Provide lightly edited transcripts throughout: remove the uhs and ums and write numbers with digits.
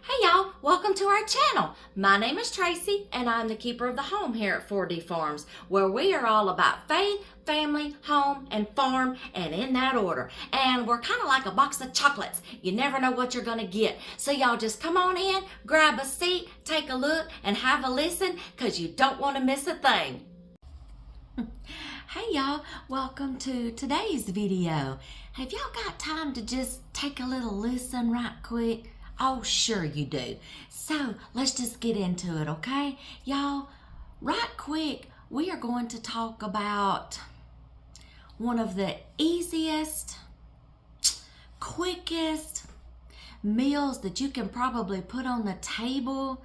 Hey y'all, welcome to our channel. My name is Tracy and I'm the keeper of the home here at 4D Farms, where we are all about faith, family, home, and farm, and in that order. And we're kind of like a box of chocolates. You never know what you're gonna get. So y'all just come on in, grab a seat, take a look, and have a listen, because you don't want to miss a thing. Hey y'all, welcome to today's video. Have y'all got time to just take a little listen right quick? Oh, sure you do. So let's just get into it, okay? Y'all, right quick, we are going to talk about one of the easiest, quickest meals that you can probably put on the table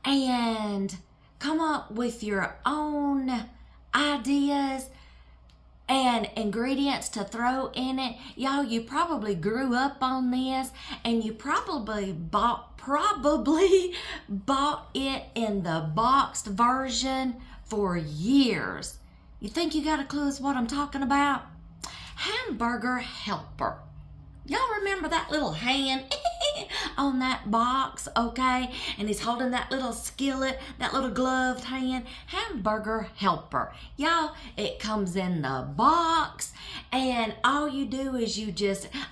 and come up with your own ideas and ingredients to throw in it. Y'all, you probably grew up on this and you probably bought it in the boxed version for years. You think you got a clue as what I'm talking about? Hamburger Helper. Y'all remember that little hand on that box, okay? And he's holding that little skillet, that little gloved hand. Hamburger Helper. Y'all, it comes in the box, and all you do is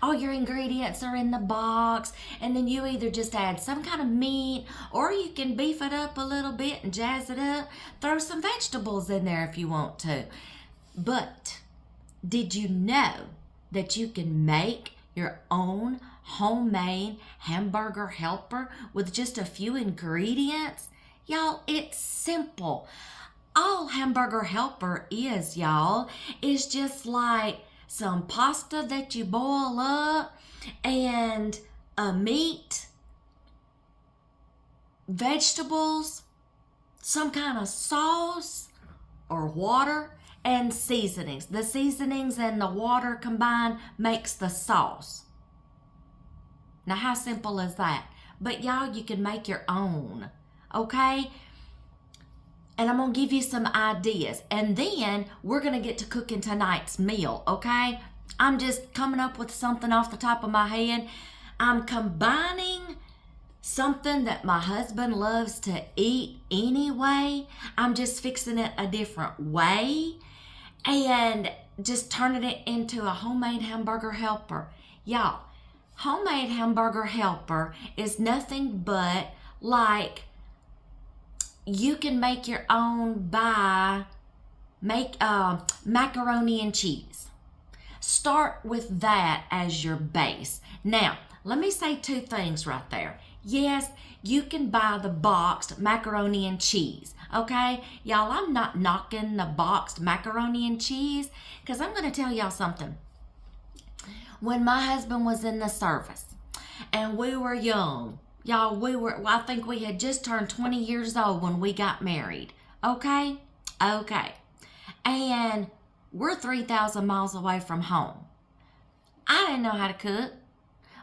all your ingredients are in the box, and then you either just add some kind of meat, or you can beef it up a little bit and jazz it up. Throw some vegetables in there if you want to. But did you know that you can make your own homemade Hamburger Helper with just a few ingredients? Y'all, it's simple. All Hamburger Helper is, y'all, is just like some pasta that you boil up and a meat, vegetables, some kind of sauce or water, and seasonings. The seasonings and the water combined makes the sauce. Now, how simple is that? But y'all, you can make your own, okay? And I'm gonna give you some ideas, and then we're gonna get to cooking tonight's meal, okay? I'm just coming up with something off the top of my head. I'm combining something that my husband loves to eat anyway. I'm just fixing it a different way and just turning it into a homemade Hamburger Helper. Y'all, homemade Hamburger Helper is nothing but like you can make your own macaroni and cheese. Start with that as your base. Now, let me say two things right there. Yes, you can buy the boxed macaroni and cheese, okay? Y'all, I'm not knocking the boxed macaroni and cheese, because I'm going to tell y'all something. When my husband was in the service and we were young, y'all, I think we had just turned 20 years old when we got married, okay? Okay. And we're 3,000 miles away from home. I didn't know how to cook.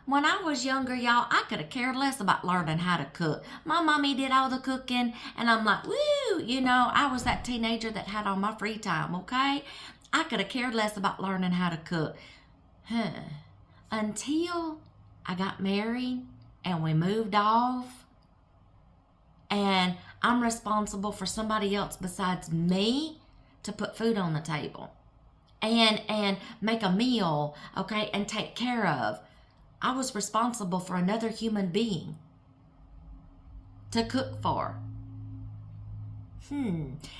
When I was younger, y'all, I could have cared less about learning how to cook. My mommy did all the cooking, and I'm like, woo, I was that teenager that had all my free time, okay? I could have cared less about learning how to cook. Until I got married, and we moved off, and I'm responsible for somebody else besides me to put food on the table and make a meal, okay, and take care of. I was responsible for another human being to cook for.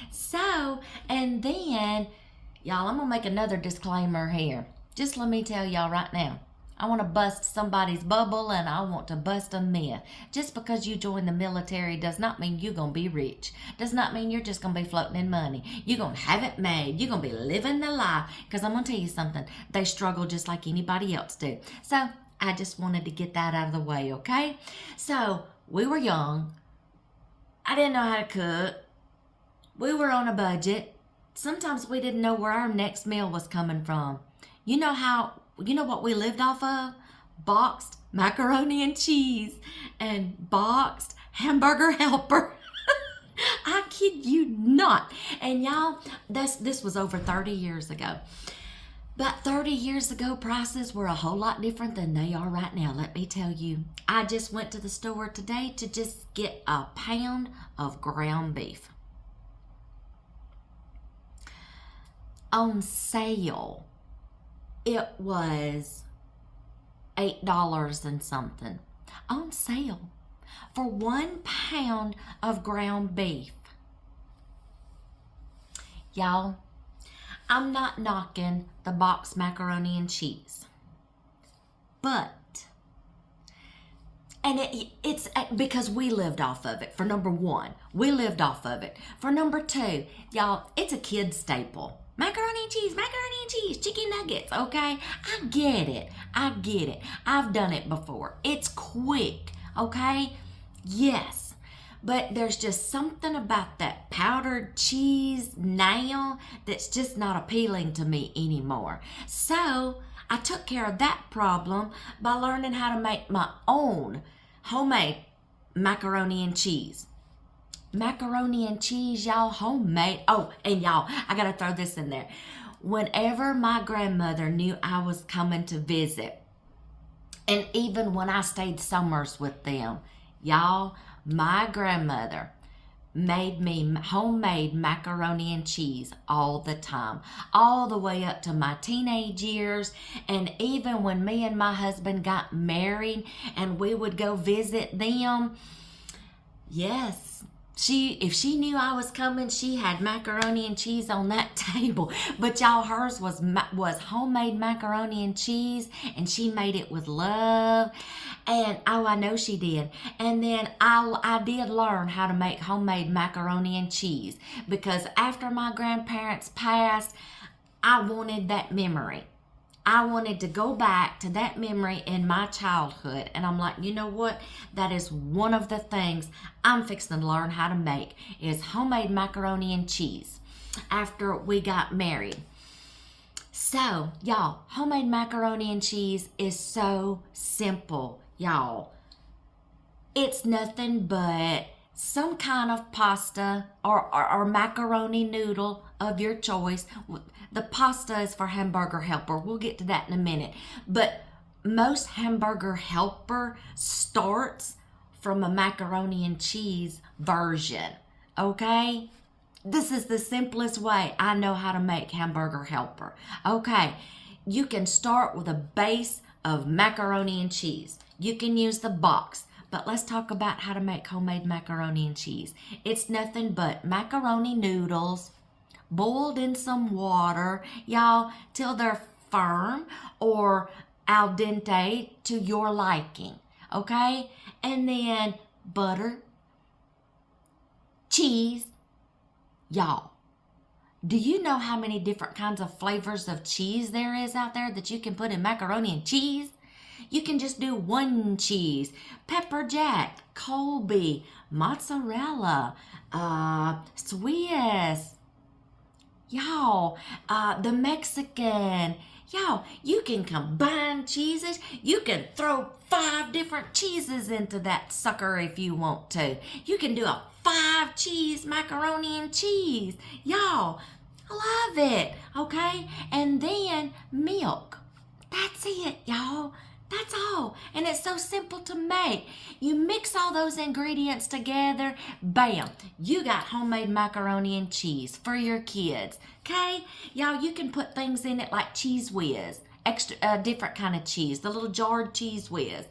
So, and then, y'all, I'm going to make another disclaimer here. Just let me tell y'all right now. I want to bust somebody's bubble, and I want to bust a myth. Just because you join the military does not mean you're going to be rich. Does not mean you're just going to be floating in money. You're going to have it made. You're going to be living the life. Because I'm going to tell you something. They struggle just like anybody else do. So, I just wanted to get that out of the way, okay? So, we were young. I didn't know how to cook. We were on a budget. Sometimes we didn't know where our next meal was coming from. You know what we lived off of? Boxed macaroni and cheese and boxed Hamburger Helper. I kid you not. And y'all, this was over 30 years ago. But 30 years ago, prices were a whole lot different than they are right now, let me tell you. I just went to the store today to just get a pound of ground beef. On sale, it was $8 and something. On sale for 1 pound of ground beef. Y'all, I'm not knocking the boxed macaroni and cheese, but, and it's because we lived off of it. For number one, we lived off of it. For number two, y'all, it's a kid staple. Macaroni and cheese, chicken nuggets, okay? I get it. I've done it before. It's quick, okay? Yes. But there's just something about that powdered cheese now that's just not appealing to me anymore. So I took care of that problem by learning how to make my own homemade macaroni and cheese. Macaroni and cheese, y'all, homemade. Oh, and y'all, I gotta throw this in there. Whenever my grandmother knew I was coming to visit, and even when I stayed summers with them, y'all, my grandmother made me homemade macaroni and cheese all the time, all the way up to my teenage years. And even when me and my husband got married and we would go visit them, yes, if she knew I was coming, she had macaroni and cheese on that table. But y'all, hers was homemade macaroni and cheese, and she made it with love. And oh, I know she did. And then I did learn how to make homemade macaroni and cheese, because after my grandparents passed, I wanted that memory. I wanted to go back to that memory in my childhood. And I'm like, you know what? That is one of the things I'm fixing to learn how to make, is homemade macaroni and cheese after we got married. So, y'all, homemade macaroni and cheese is so simple, y'all. It's nothing but some kind of pasta or macaroni noodle of your choice. The pasta is for Hamburger Helper. We'll get to that in a minute. But most Hamburger Helper starts from a macaroni and cheese version, okay? This is the simplest way I know how to make Hamburger Helper. Okay, you can start with a base of macaroni and cheese. You can use the box. But let's talk about how to make homemade macaroni and cheese. It's nothing but macaroni noodles boiled in some water, y'all, till they're firm or al dente to your liking, okay? And then butter, cheese. Y'all, do you know how many different kinds of flavors of cheese there is out there that you can put in macaroni and cheese? You can just do one cheese, pepper jack, Colby, mozzarella, Swiss, y'all, the Mexican. Y'all, you can combine cheeses. You can throw 5 different cheeses into that sucker if you want to. You can do a 5 cheese macaroni and cheese. Y'all, I love it, okay? And then milk. That's it, y'all. That's all. And it's so simple to make. You mix all those ingredients together, bam, you got homemade macaroni and cheese for your kids. Okay? Y'all, you can put things in it like Cheese Whiz, extra different kind of cheese, the little jarred Cheese Whiz,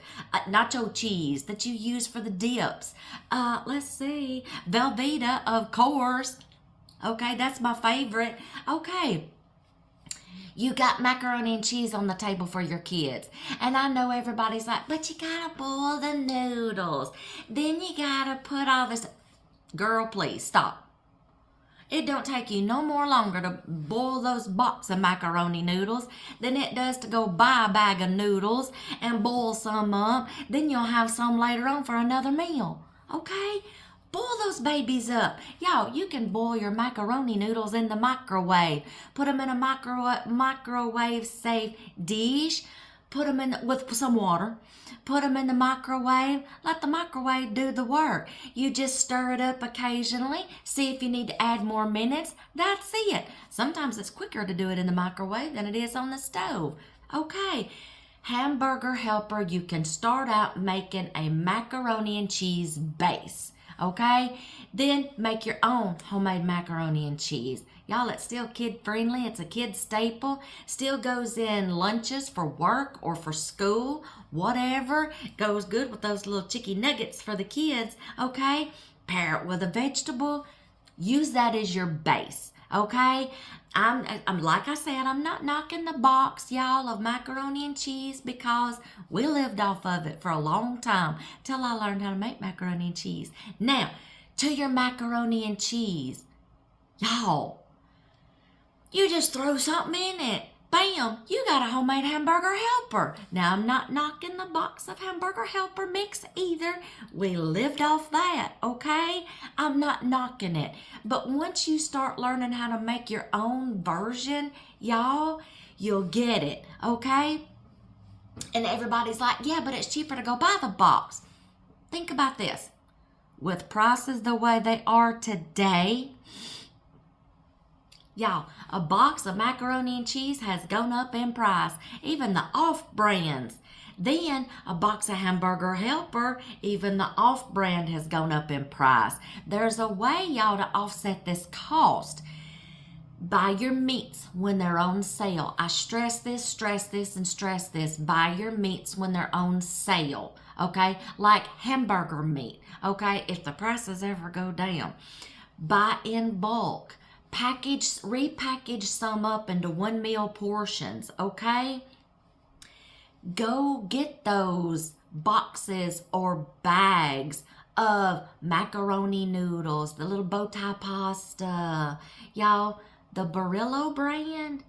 nacho cheese that you use for the dips. Let's see, Velveeta, of course. Okay, that's my favorite. Okay. You got macaroni and cheese on the table for your kids. And I know everybody's like, but you gotta boil the noodles. Then you gotta put all this. Girl, please, stop. It don't take you no more longer to boil those box of macaroni noodles than it does to go buy a bag of noodles and boil some up. Then you'll have some later on for another meal. Okay? Boil those babies up. Y'all, you can boil your macaroni noodles in the microwave. Put them in a microwave safe dish. put them in with some water, put them in the microwave, let the microwave do the work. You just stir it up occasionally, see if you need to add more minutes. That's it. Sometimes it's quicker to do it in the microwave than it is on the stove. Okay. Hamburger Helper, you can start out making a macaroni and cheese base. Okay? Then make your own homemade macaroni and cheese. Y'all, it's still kid friendly. It's a kid staple. Still goes in lunches for work or for school. Whatever. Goes good with those little chicken nuggets for the kids. Okay? Pair it with a vegetable. Use that as your base. Okay? I'm like I said, I'm not knocking the box, y'all, of macaroni and cheese because we lived off of it for a long time till I learned how to make macaroni and cheese. Now, to your macaroni and cheese, y'all, you just throw something in it. Bam, you got a homemade Hamburger Helper. Now, I'm not knocking the box of Hamburger Helper mix either. We lived off that, okay? I'm not knocking it. But once you start learning how to make your own version, y'all, you'll get it, okay? And everybody's like, yeah, but it's cheaper to go buy the box. Think about this. With prices the way they are today, y'all, a box of macaroni and cheese has gone up in price, even the off-brands. Then a box of Hamburger Helper, even the off-brand has gone up in price. There's a way, y'all, to offset this cost. Buy your meats when they're on sale. I stress this, and stress this. Buy your meats when they're on sale, okay? Like hamburger meat, okay? If the prices ever go down. Buy in bulk. Repackage some up into 1 meal portions, okay? Go get those boxes or bags of macaroni noodles, the little bow tie pasta. Y'all, the Barillo brand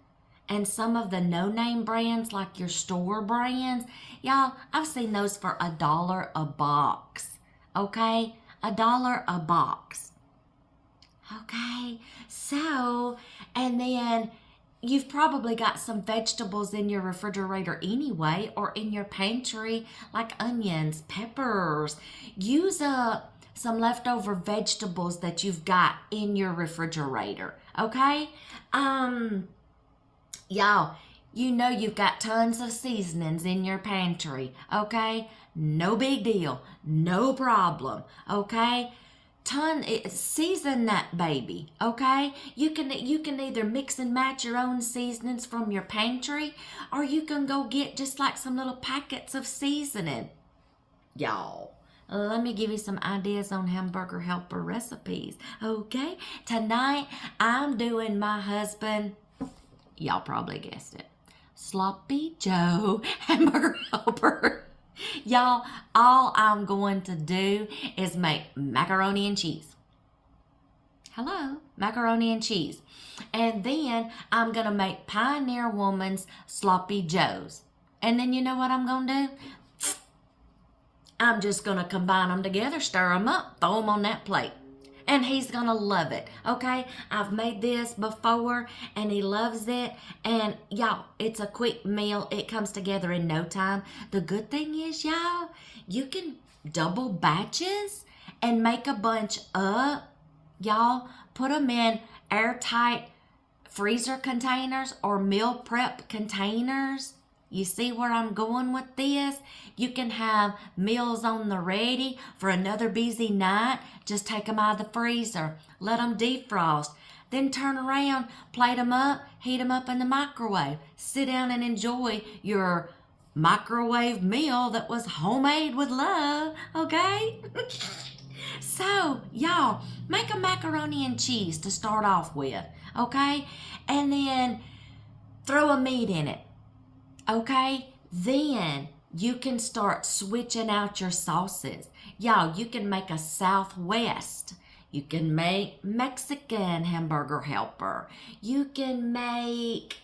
and some of the no-name brands like your store brands, y'all, I've seen those for $1 a box, okay? $1 a box. Okay, so, and then you've probably got some vegetables in your refrigerator anyway, or in your pantry, like onions, peppers. Use up some leftover vegetables that you've got in your refrigerator, okay? Y'all, you know you've got tons of seasonings in your pantry, okay? No big deal, no problem, okay? Season that baby, okay? You can either mix and match your own seasonings from your pantry, or you can go get just like some little packets of seasoning. Y'all, let me give you some ideas on Hamburger Helper recipes, okay? Tonight, I'm doing my husband, y'all probably guessed it, Sloppy Joe Hamburger Helper. Y'all, all I'm going to do is make macaroni and cheese. Hello, macaroni and cheese. And then I'm going to make Pioneer Woman's Sloppy Joes. And then you know what I'm going to do? I'm just going to combine them together, stir them up, throw them on that plate. And he's going to love it, okay? I've made this before, and he loves it. And, y'all, it's a quick meal. It comes together in no time. The good thing is, y'all, you can double batches and make a bunch up. Y'all, put them in airtight freezer containers or meal prep containers. You see where I'm going with this? You can have meals on the ready for another busy night. Just take them out of the freezer. Let them defrost. Then turn around, plate them up, heat them up in the microwave. Sit down and enjoy your microwave meal that was homemade with love, okay? So, y'all, make a macaroni and cheese to start off with, okay? And then throw a meat in it. Okay, then you can start switching out your sauces. Y'all, you can make a Southwest. You can make Mexican Hamburger Helper. You can make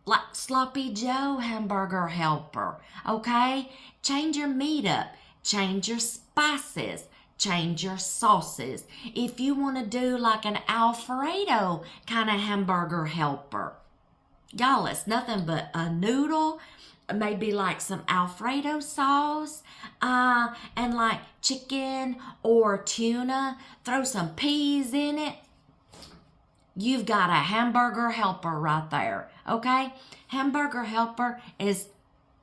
like Sloppy Joe Hamburger Helper. Okay, change your meat up. Change your spices. Change your sauces. If you want to do like an Alfredo kind of Hamburger Helper. Y'all, it's nothing but a noodle maybe like some Alfredo sauce, and like chicken or tuna. Throw some peas in it. You've got a Hamburger Helper right there, okay? Hamburger Helper is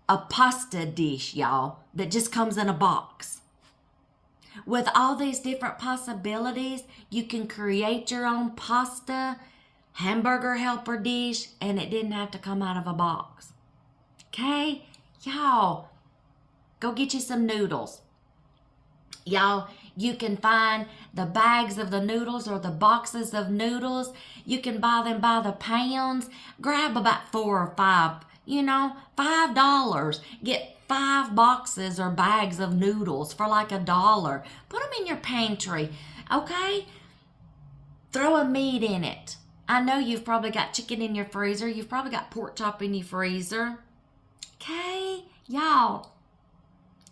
a pasta dish, y'all, that just comes in a box. With all these different possibilities, you can create your own pasta Hamburger Helper dish, and it didn't have to come out of a box. Okay? Y'all, go get you some noodles. Y'all, you can find the bags of the noodles or the boxes of noodles. You can buy them by the pounds. Grab about 4 or 5, $5. Get 5 boxes or bags of noodles for like $1. Put them in your pantry, okay? Throw a meat in it. I know you've probably got chicken in your freezer. You've probably got pork chop in your freezer. Okay, y'all.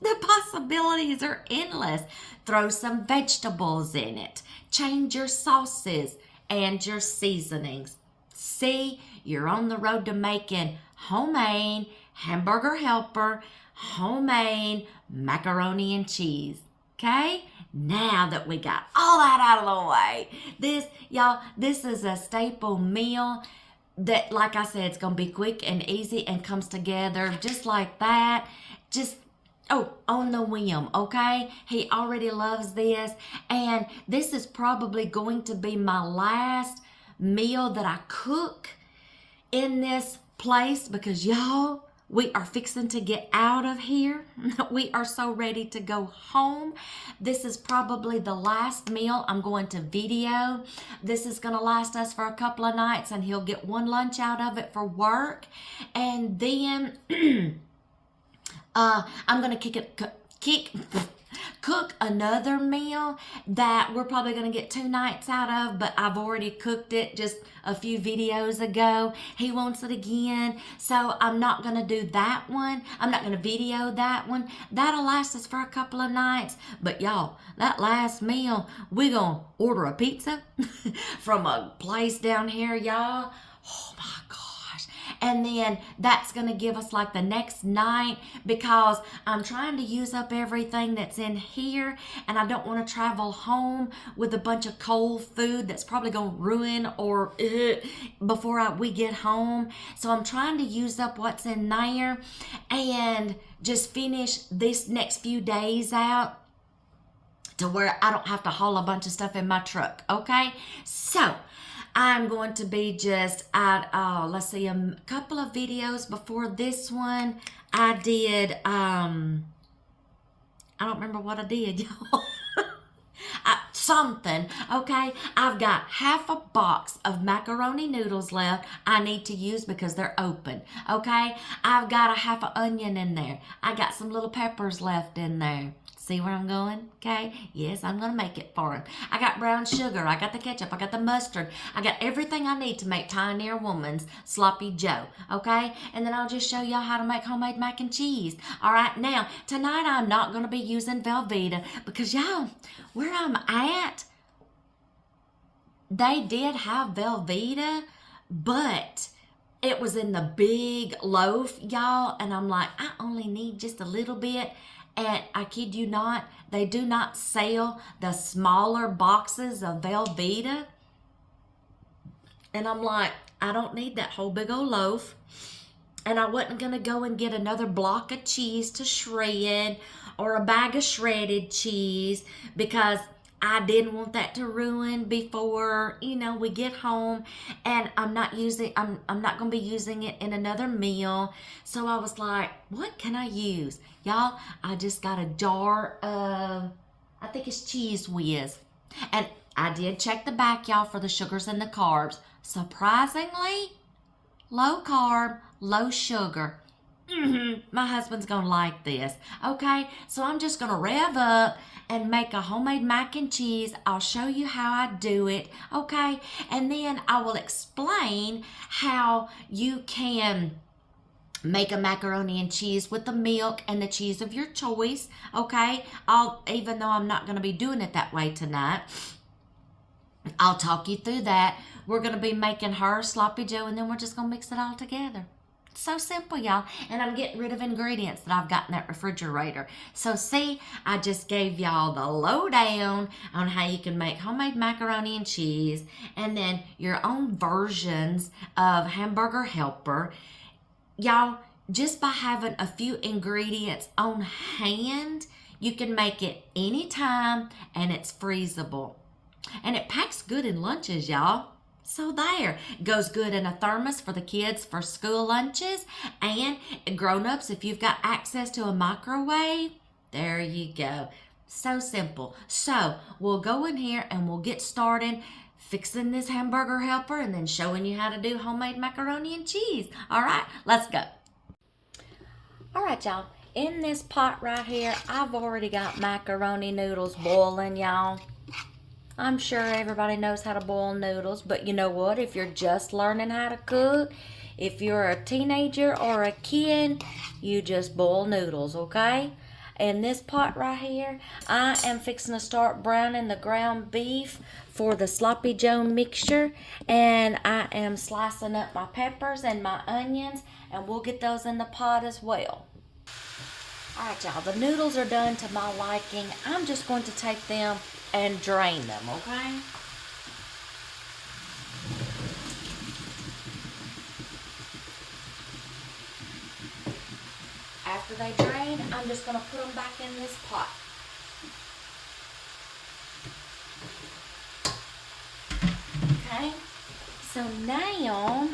The possibilities are endless. Throw some vegetables in it. Change your sauces and your seasonings. See, you're on the road to making homemade Hamburger Helper, homemade macaroni and cheese. Okay? Now that we got all that out of the way, this is a staple meal that, like I said, it's going to be quick and easy and comes together just like that. On the whim, okay? He already loves this, and this is probably going to be my last meal that I cook in this place because, y'all, we are fixing to get out of here. We are so ready to go home. This is probably the last meal I'm going to video. This is going to last us for a couple of nights, and he'll get one lunch out of it for work, and then I'm going to cook another meal that we're probably going to get 2 nights out of, but I've already cooked it just a few videos ago. He wants it again, so I'm not going to do that one. I'm not going to video that one. That'll last us for a couple of nights, but y'all, that last meal, we're going to order a pizza from a place down here, y'all. Oh my gosh. And then that's going to give us like the next night because I'm trying to use up everything that's in here, and I don't want to travel home with a bunch of cold food that's probably going to ruin or before we get home. So I'm trying to use up what's in there and just finish this next few days out to where I don't have to haul a bunch of stuff in my truck, okay? So I'm going to be just at, let's see, a couple of videos before this one. I did, I don't remember what I did, y'all. Something, okay? I've got half a box of macaroni noodles left I need to use because they're open, okay? I've got a half an onion in there. I got some little peppers left in there. See where I'm going? Okay? Yes, I'm going to make it for him. I got brown sugar. I got the ketchup. I got the mustard. I got everything I need to make Tiny Woman's Sloppy Joe. Okay? And then I'll just show y'all how to make homemade mac and cheese. All right? Now, tonight I'm not going to be using Velveeta because, y'all, where I'm at, they did have Velveeta, but it was in the big loaf, y'all. And I'm like, I only need just a little bit. And I kid you not, they do not sell the smaller boxes of Velveeta. And I'm like, I don't need that whole big old loaf. And I wasn't going to go and get another block of cheese to shred or a bag of shredded cheese because I didn't want that to ruin before, we get home, and I'm not going to be using it in another meal. So I was like, what can I use? Y'all, I just got a jar of, I think it's Cheese Whiz. And I did check the back, y'all, for the sugars and the carbs. Surprisingly, low carb, low sugar. My husband's going to like this. Okay, so I'm just going to rev up and make a homemade mac and cheese. I'll show you how I do it, okay? And then I will explain how you can make a macaroni and cheese with the milk and the cheese of your choice, okay? Even though I'm not going to be doing it that way tonight, I'll talk you through that. We're going to be making her Sloppy Joe, and then we're just going to mix it all together. So simple, y'all. And I'm getting rid of ingredients that I've got in that refrigerator. So see, I just gave y'all the lowdown on how you can make homemade macaroni and cheese, and then your own versions of Hamburger Helper. Y'all, just by having a few ingredients on hand, you can make it anytime, and it's freezable. And it packs good in lunches, y'all. So there, it goes good in a thermos for the kids for school lunches, and grown-ups, if you've got access to a microwave, there you go. So simple. So we'll go in here and we'll get started fixing this Hamburger Helper and then showing you how to do homemade macaroni and cheese. All right, let's go. All right, y'all. In this pot right here, I've already got macaroni noodles boiling, y'all. I'm sure everybody knows how to boil noodles, but you know what? If you're just learning how to cook, if you're a teenager or a kid, you just boil noodles, okay? In this pot right here, I am fixing to start browning the ground beef for the Sloppy Joe mixture, and I am slicing up my peppers and my onions, and we'll get those in the pot as well. All right, y'all, the noodles are done to my liking. I'm just going to take them and drain them, okay? After they drain, I'm just going to put them back in this pot. Okay, so now,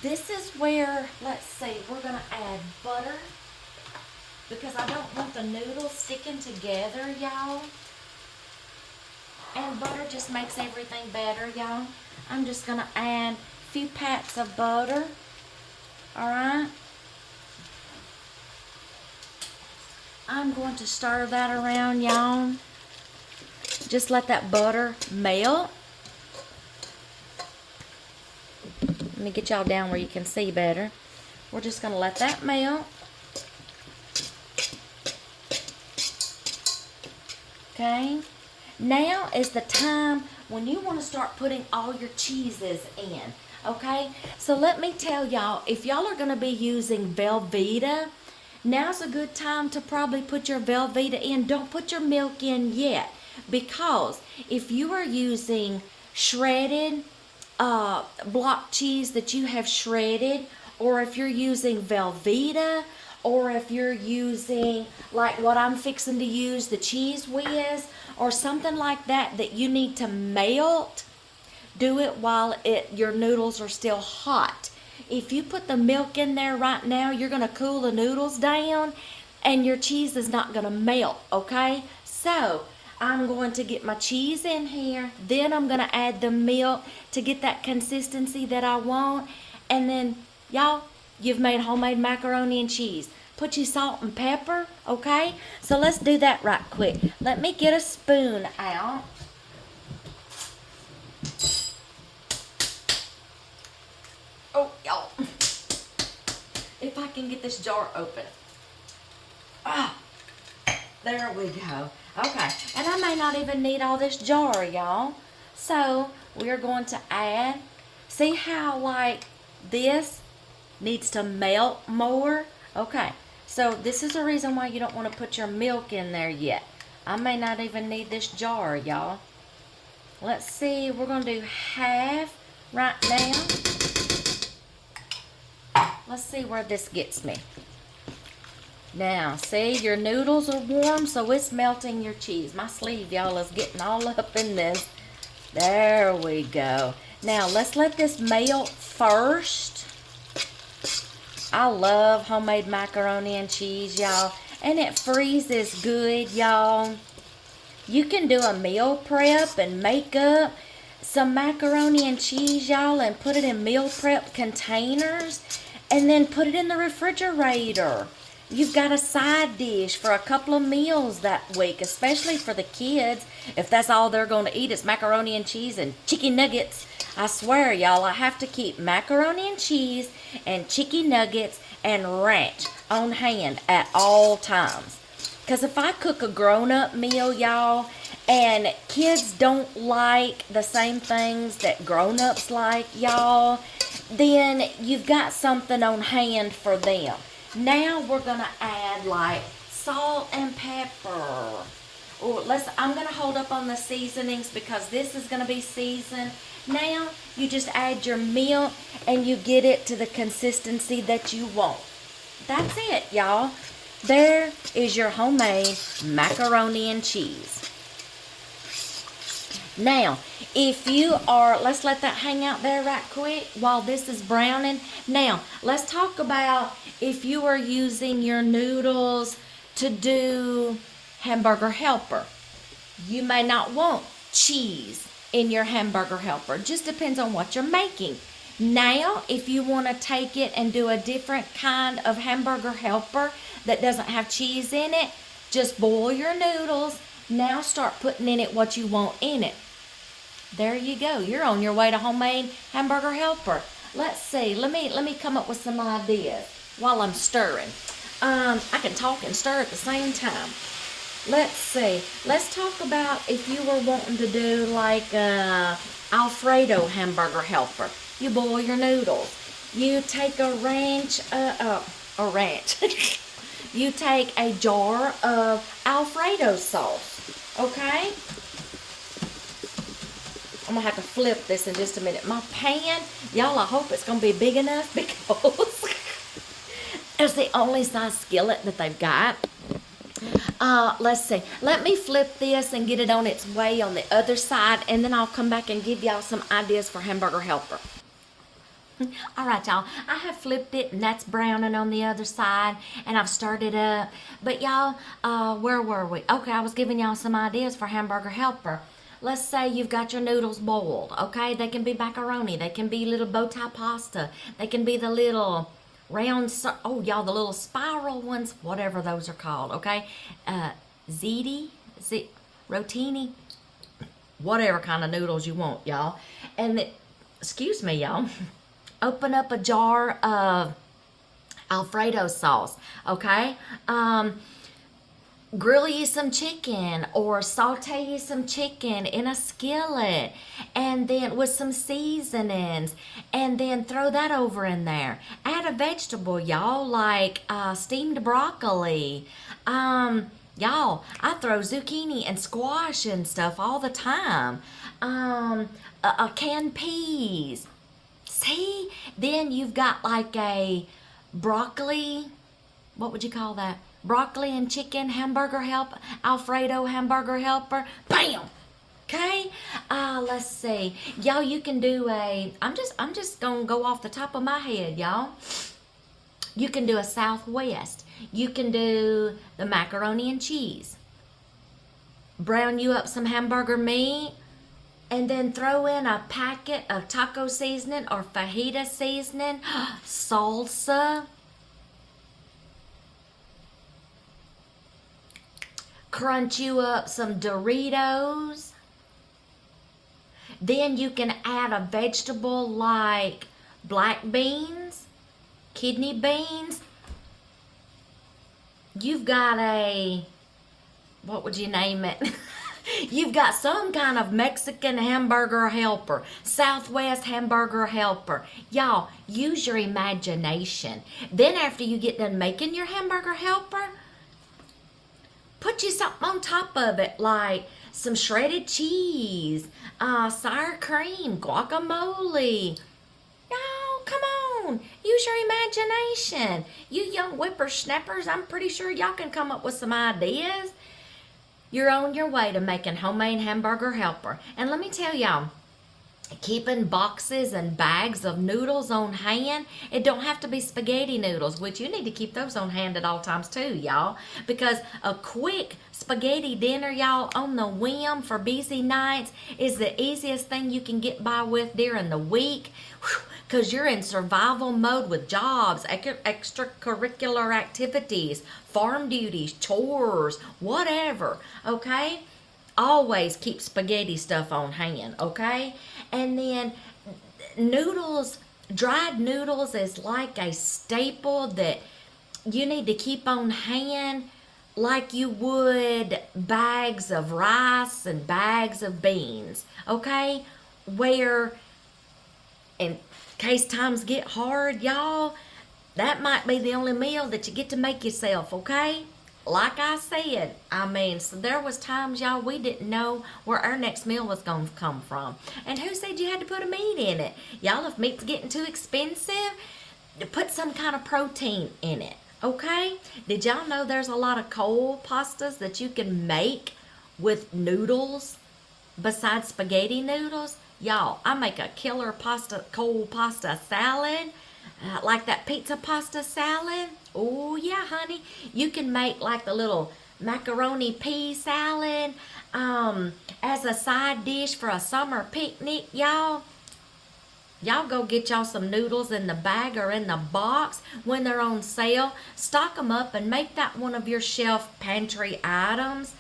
this is where, let's see, we're going to add butter, because I don't want the noodles sticking together, y'all. And butter just makes everything better, y'all. I'm just going to add a few pats of butter. Alright. I'm going to stir that around, y'all. Just let that butter melt. Let me get y'all down where you can see better. We're just going to let that melt. Okay. Now is the time when you want to start putting all your cheeses in, okay? So let me tell y'all, if y'all are going to be using Velveeta, now's a good time to probably put your Velveeta in. Don't put your milk in yet, because if you are using shredded block cheese that you have shredded, or if you're using Velveeta, or if you're using like what I'm fixing to use, the Cheese Whiz, or something like that that you need to melt, do it while your noodles are still hot. If you put the milk in there right now, you're going to cool the noodles down and your cheese is not going to melt, okay? So I'm going to get my cheese in here, then I'm going to add the milk to get that consistency that I want, and then y'all, you've made homemade macaroni and cheese. Put your salt and pepper, okay? So let's do that right quick. Let me get a spoon out. Oh, y'all. If I can get this jar open. Ah, there we go. Okay, and I may not even need all this jar, y'all. So we're going to add, see how like this needs to melt more? Okay. So this is the reason why you don't want to put your milk in there yet. I may not even need this jar, y'all. Let's see, we're going to do half right now. Let's see where this gets me. Now, see, your noodles are warm, so it's melting your cheese. My sleeve, y'all, is getting all up in this. There we go. Now, let's let this melt first. I love homemade macaroni and cheese, y'all. And it freezes good, y'all. You can do a meal prep and make up some macaroni and cheese, y'all, and put it in meal prep containers. And then put it in the refrigerator. You've got a side dish for a couple of meals that week, especially for the kids. If that's all they're going to eat is macaroni and cheese and chicken nuggets. I swear, y'all, I have to keep macaroni and cheese and chicken nuggets and ranch on hand at all times. Because if I cook a grown-up meal, y'all, and kids don't like the same things that grown-ups like, y'all, then you've got something on hand for them. Now we're gonna add like salt and pepper. Or I'm gonna hold up on the seasonings because this is gonna be seasoned. Now you just add your milk and you get it to the consistency that you want. That's it, y'all. There is your homemade macaroni and cheese. Now, if you are, let's let that hang out there right quick while this is browning. Now, let's talk about if you are using your noodles to do Hamburger Helper. You may not want cheese in your Hamburger Helper. Just depends on what you're making. Now, if you want to take it and do a different kind of Hamburger Helper that doesn't have cheese in it, just boil your noodles. Now start putting in it what you want in it. There you go. You're on your way to homemade Hamburger Helper. Let's see. Let me come up with some ideas while I'm stirring. I can talk and stir at the same time. Let's see. Let's talk about if you were wanting to do like Alfredo Hamburger Helper. You boil your noodles. You take a ranch. You take a jar of Alfredo sauce. Okay? I'm going to have to flip this in just a minute. My pan, y'all, I hope it's going to be big enough because it's the only size skillet that they've got. Let's see. Let me flip this and get it on its way on the other side, and then I'll come back and give y'all some ideas for Hamburger Helper. All right, y'all. I have flipped it, and that's browning on the other side, and I've stirred it up. But y'all, where were we? Okay, I was giving y'all some ideas for Hamburger Helper. Let's say you've got your noodles boiled, okay? They can be macaroni. They can be little bow tie pasta. They can be the little round, the little spiral ones, whatever those are called, okay? Rotini, whatever kind of noodles you want, y'all. And excuse me, y'all. Open up a jar of Alfredo sauce, okay? Grill you some chicken or saute you some chicken in a skillet, and then with some seasonings, and then throw that over in there. Add a vegetable, y'all, like steamed broccoli. Y'all, I throw zucchini and squash and stuff all the time. Canned peas. See? Then you've got like a broccoli, what would you call that? Broccoli and chicken Hamburger Helper, Alfredo Hamburger Helper. Bam! Okay? Let's see. Y'all, you can do I'm just gonna go off the top of my head, y'all. You can do a Southwest. You can do the macaroni and cheese. Brown you up some hamburger meat, and then throw in a packet of taco seasoning or fajita seasoning, salsa. Crunch you up some Doritos. Then you can add a vegetable like black beans, kidney beans. You've got what would you name it? You've got some kind of Mexican Hamburger Helper, Southwest Hamburger Helper. Y'all, use your imagination. Then after you get done making your Hamburger Helper, put you something on top of it, like some shredded cheese, sour cream, guacamole. Y'all, come on. Use your imagination. You young whippersnappers, I'm pretty sure y'all can come up with some ideas. You're on your way to making homemade Hamburger Helper. And let me tell y'all, keeping boxes and bags of noodles on hand, it don't have to be spaghetti noodles, which you need to keep those on hand at all times too, y'all, because a quick spaghetti dinner, y'all, on the whim for busy nights is the easiest thing you can get by with during the week, because you're in survival mode with jobs, extracurricular activities, farm duties, chores, whatever, okay? Always keep spaghetti stuff on hand, okay? And then noodles, dried noodles is like a staple that you need to keep on hand like you would bags of rice and bags of beans, okay? Where, in case times get hard, y'all, that might be the only meal that you get to make yourself, okay? Like I said, so there was times, y'all, we didn't know where our next meal was going to come from. And who said you had to put a meat in it? Y'all, if meat's getting too expensive, put some kind of protein in it, okay? Did y'all know there's a lot of cold pastas that you can make with noodles besides spaghetti noodles? Y'all, I make a killer cold pasta salad. Like that pizza pasta salad. Oh yeah, honey. You can make like the little macaroni pea salad as a side dish for a summer picnic, y'all. Y'all go get y'all some noodles in the bag or in the box when they're on sale. Stock them up and make that one of your shelf pantry items.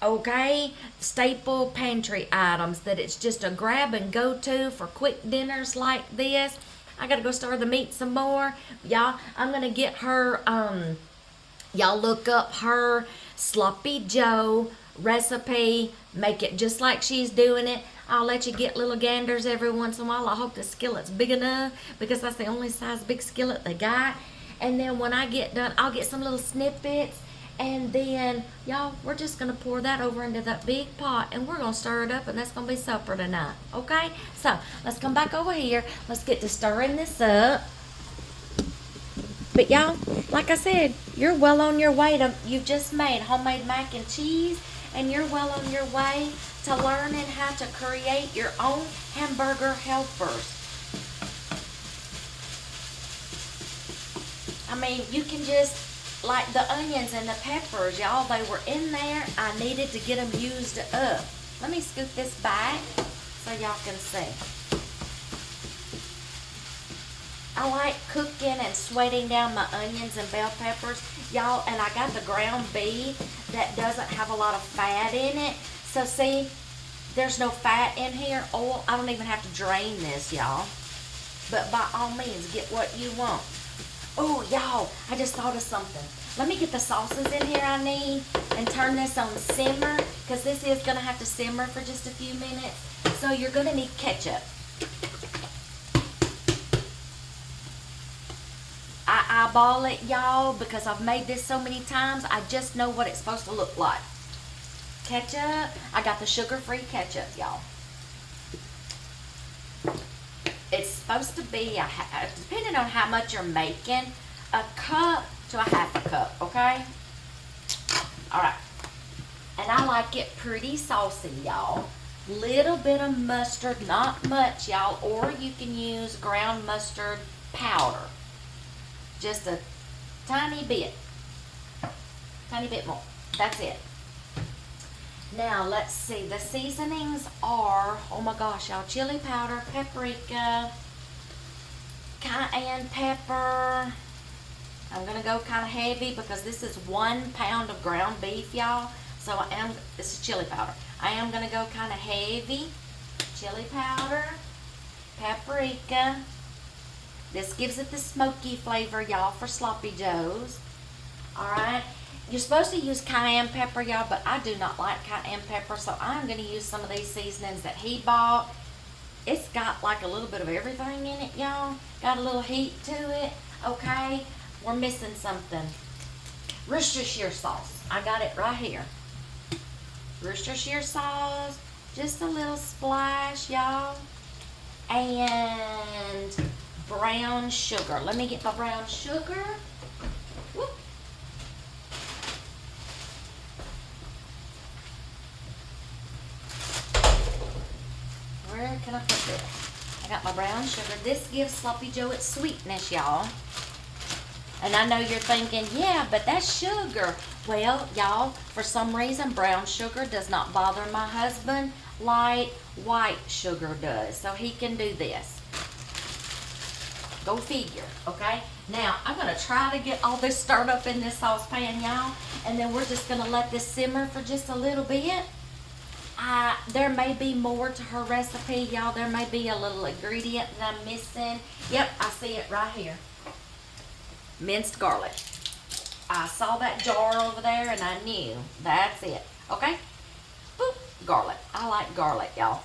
Okay, staple pantry items that it's just a grab and go to for quick dinners like this. I gotta go stir the meat some more. Y'all, I'm gonna get her, y'all look up her Sloppy Joe recipe. Make it just like she's doing it. I'll let you get little ganders every once in a while. I hope the skillet's big enough because that's the only size big skillet they got. And then when I get done, I'll get some little snippets. And then, y'all, we're just going to pour that over into that big pot. And we're going to stir it up. And that's going to be supper tonight. Okay? So, let's come back over here. Let's get to stirring this up. But, y'all, like I said, you're well on your way to... You've just made homemade mac and cheese. And you're well on your way to learning how to create your own hamburger helpers. I mean, you can just... Like the onions and the peppers, y'all, they were in there. I needed to get them used up. Let me scoop this back so y'all can see. I like cooking and sweating down my onions and bell peppers, y'all, and I got the ground beef that doesn't have a lot of fat in it. So see, there's no fat in here. Oil, I don't even have to drain this, y'all. But by all means, get what you want. Oh, y'all, I just thought of something. Let me get the sauces in here I need and turn this on simmer because this is going to have to simmer for just a few minutes. So you're going to need ketchup. I eyeball it, y'all, because I've made this so many times. I just know what it's supposed to look like. Ketchup. I got the sugar-free ketchup, y'all. It's supposed to be, depending on how much you're making, a cup to a half a cup, okay? All right. And I like it pretty saucy, y'all. Little bit of mustard, not much, y'all. Or you can use ground mustard powder. Just a tiny bit. Tiny bit more. That's it. Now, let's see. The seasonings are, oh my gosh, y'all, chili powder, paprika, cayenne pepper. I'm going to go kind of heavy because this is 1 pound of ground beef, y'all. So this is chili powder. I am going to go kind of heavy. Chili powder, paprika. This gives it the smoky flavor, y'all, for Sloppy Joes. All right. You're supposed to use cayenne pepper, y'all, but I do not like cayenne pepper, so I'm going to use some of these seasonings that he bought. It's got like a little bit of everything in it, y'all. Got a little heat to it, okay? We're missing something. Worcestershire sauce. I got it right here. Worcestershire sauce. Just a little splash, y'all. And brown sugar. Let me get my brown sugar. Whoop. Where can I put this? I got my brown sugar. This gives Sloppy Joe its sweetness, y'all. And I know you're thinking, yeah, but that's sugar. Well, y'all, for some reason, brown sugar does not bother my husband like white sugar does. So he can do this. Go figure, okay? Now, I'm going to try to get all this stirred up in this saucepan, y'all. And then we're just going to let this simmer for just a little bit. There may be more to her recipe, y'all. There may be a little ingredient that I'm missing. Yep, I see it right here. Minced garlic. I I saw that jar over there and I knew that's it. Okay? Boop, garlic. I like garlic, y'all.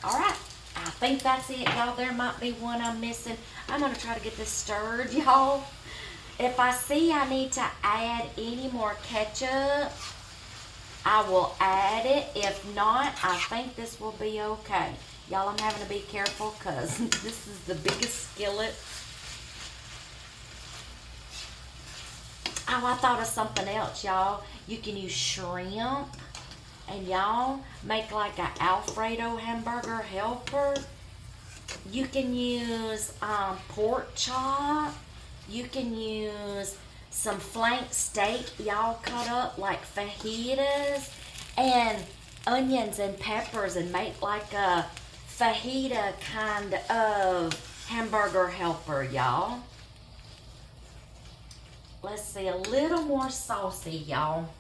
All right. I think that's it, y'all. There might be one I'm missing. I'm going to try to get this stirred, y'all. If I see I need to add any more ketchup, I will add it. If not, I think this will be okay. Y'all, I'm having to be careful because this is the biggest skillet. Oh, I thought of something else, y'all. You can use shrimp. And y'all, make like an Alfredo Hamburger Helper. You can use pork chop. You can use some flank steak, y'all, cut up like fajitas. And onions and peppers and make like a fajita kind of Hamburger Helper, y'all. Let's see, a little more saucy, y'all.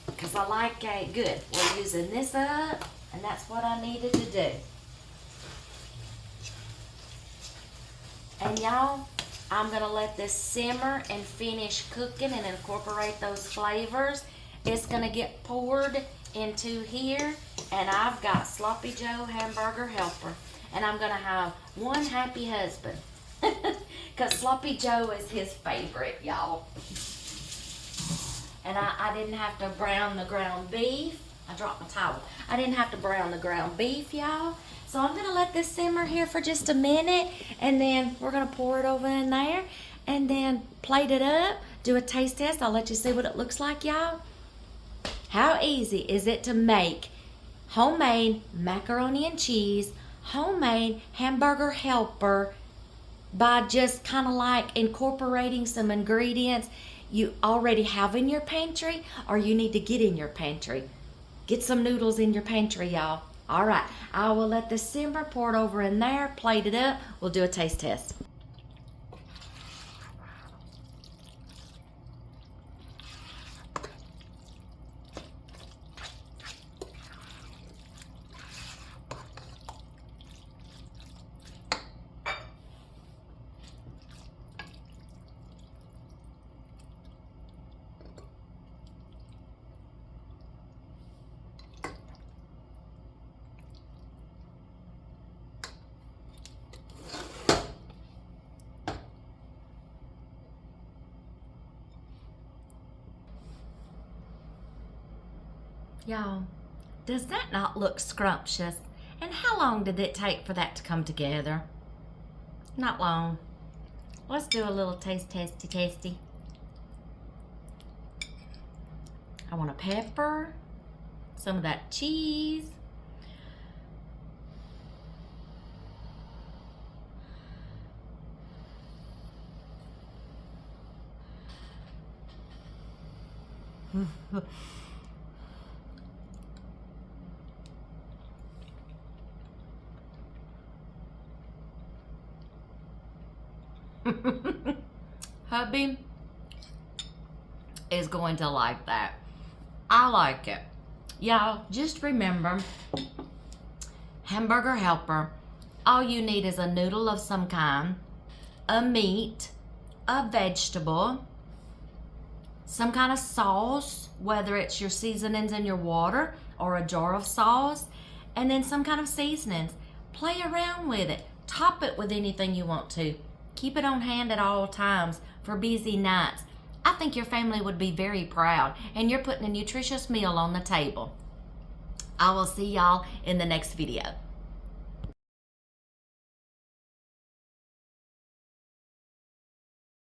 Because I like it good. We're using this up, and that's what I needed to do. And y'all, I'm going to let this simmer and finish cooking and incorporate those flavors. It's going to get poured into here, and I've got Sloppy Joe Hamburger Helper. And I'm going to have one happy husband. Because Sloppy Joe is his favorite, y'all. And I didn't have to brown the ground beef. I dropped my towel. I didn't have to brown the ground beef, y'all. So I'm going to let this simmer here for just a minute. And then we're going to pour it over in there. And then plate it up. Do a taste test. I'll let you see what it looks like, y'all. How easy is it to make homemade macaroni and cheese, homemade Hamburger Helper by just kind of like incorporating some ingredients you already have in your pantry, or you need to get in your pantry. Get some noodles in your pantry, y'all. All right, I will let this simmer, pour it over in there, plate it up. We'll do a taste test. Y'all, does that not look scrumptious? And how long did it take for that to come together? Not long. Let's do a little taste testy. I want a pepper, some of that cheese. Hubby is going to like that. I like it. Y'all, just remember, Hamburger Helper, all you need is a noodle of some kind, a meat, a vegetable, some kind of sauce, whether it's your seasonings in your water or a jar of sauce, and then some kind of seasonings. Play around with it. Top it with anything you want to. Keep it on hand at all times for busy nights. I think your family would be very proud, and you're putting a nutritious meal on the table. I will see y'all in the next video.